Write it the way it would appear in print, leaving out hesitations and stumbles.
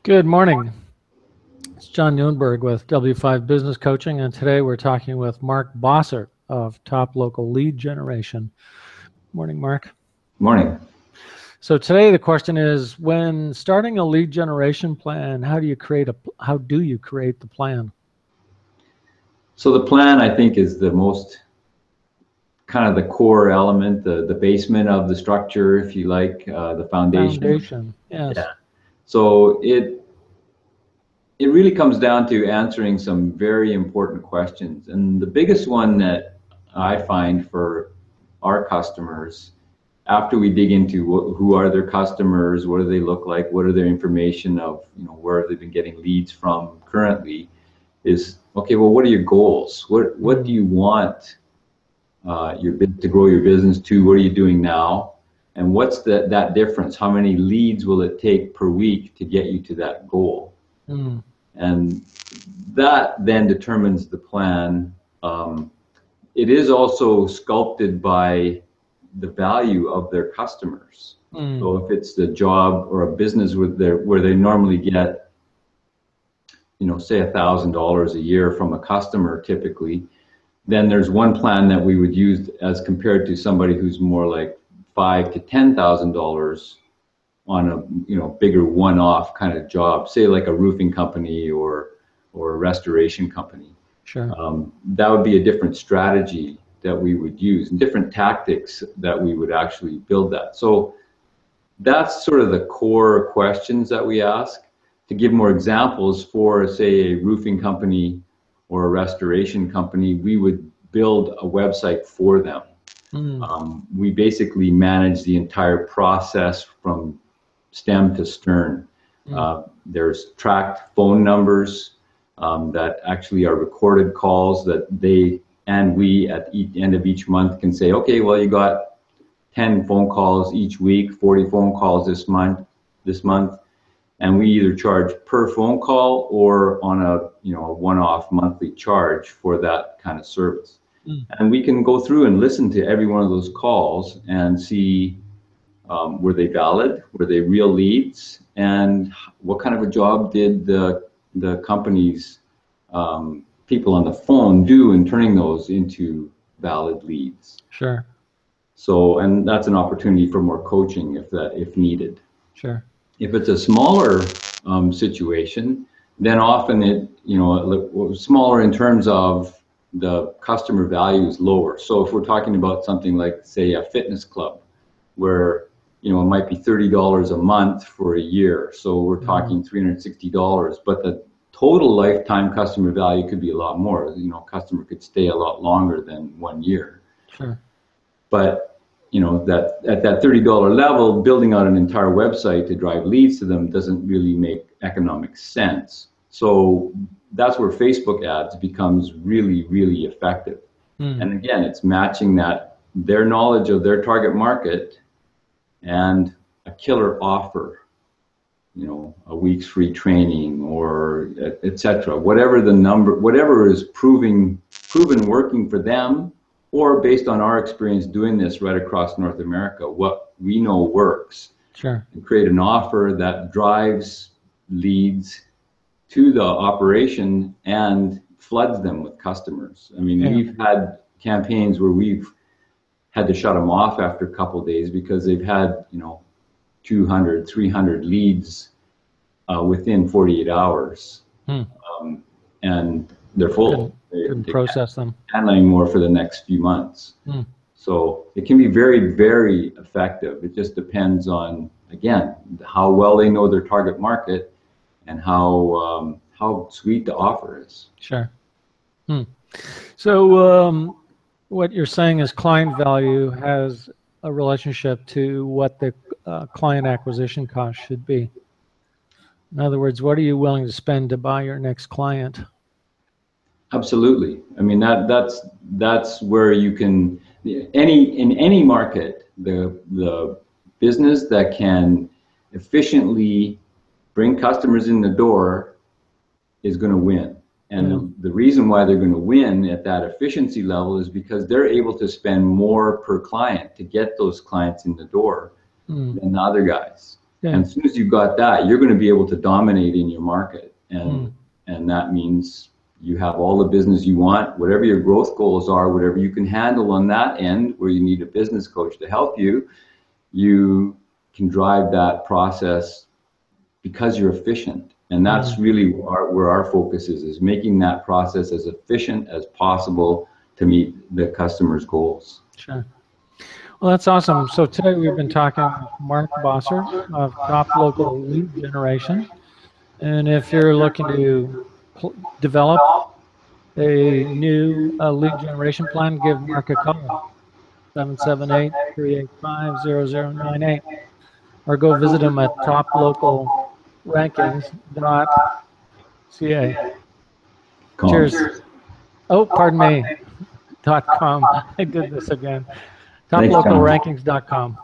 Good morning. It's John Newenberg with W5 Business Coaching, and today we're talking with Mark Bossert of Top Local Lead Generation. Morning, Mark. Morning. So today the question is, when starting a lead generation plan, how do you create the plan? So the plan, I think, is the most kind of the core element, the basement of the structure, if you like, the foundation. Yes. Yeah. So it really comes down to answering some very important questions. And the biggest one that I find for our customers, after we dig into who are their customers, what do they look like, what are their information of, where they've been getting leads from currently, is, okay, well, what are your goals? What do you want to grow your business to? What are you doing now? And what's that difference? How many leads will it take per week to get you to that goal? And that then determines the plan. It is also sculpted by the value of their customers. So if it's the job or a business where they normally get, say $1,000 a year from a customer typically, then there's one plan that we would use as compared to somebody who's more like $5,000 to $10,000 on a bigger one-off kind of job, say like a roofing company or a restoration company. Sure. That would be a different strategy that we would use and different tactics that we would actually build that. So that's sort of the core questions that we ask. To give more examples, for say a roofing company or a restoration company, we would build a website for them. We basically manage the entire process from stem to stern. There's tracked phone numbers that actually are recorded calls that they and we at the end of each month can say, okay, well, you got 10 phone calls each week, 40 phone calls this month, and we either charge per phone call or on a one-off monthly charge for that kind of service. And we can go through and listen to every one of those calls and see, were they valid, were they real leads, and what kind of a job did the company's people on the phone do in turning those into valid leads. Sure. So, and that's an opportunity for more coaching if needed. Sure. If it's a smaller situation, then often smaller in terms of the customer value is lower. So if we're talking about something like, say, a fitness club, where it might be $30 a month for a year, so we're talking $360, but the total lifetime customer value could be a lot more. Customer could stay a lot longer than 1 year. Sure. But that at that $30 level, building out an entire website to drive leads to them doesn't really make economic sense. So that's where Facebook ads becomes really, really effective. And again, it's matching their knowledge of their target market and a killer offer, a week's free training or etc. Whatever is proven working for them, or based on our experience doing this right across North America, what we know works. Sure. And create an offer that drives leads to the operation and floods them with customers. I mean, we've had campaigns where we've had to shut them off after a couple of days because they've had 200, 300 leads within 48 hours. And they're full. Couldn't process them. Handling more for the next few months. So it can be very, very effective. It just depends on, again, how well they know their target market and how sweet the offer is. Sure. So what you're saying is client value has a relationship to what the client acquisition cost should be. In other words, what are you willing to spend to buy your next client? Absolutely. I mean, that's where you can, in any market, the business that can efficiently bring customers in the door is going to win. And the reason why they're going to win at that efficiency level is because they're able to spend more per client to get those clients in the door than the other guys. Yeah. And as soon as you've got that, you're going to be able to dominate in your market. And that means you have all the business you want, whatever your growth goals are, whatever you can handle on that end, where you need a business coach to help you, you can drive that process because you're efficient. And that's really where our focus is making that process as efficient as possible to meet the customer's goals. Sure. Well, that's awesome. So today we've been talking with Mark Bossert of Top Local Lead Generation. And if you're looking to develop a new lead generation plan, give Mark a call, 778-385-0098, or go visit him at toplocalrankings.ca. Cheers. Oh, pardon me. .com. I did this again. toplocalrankings.com.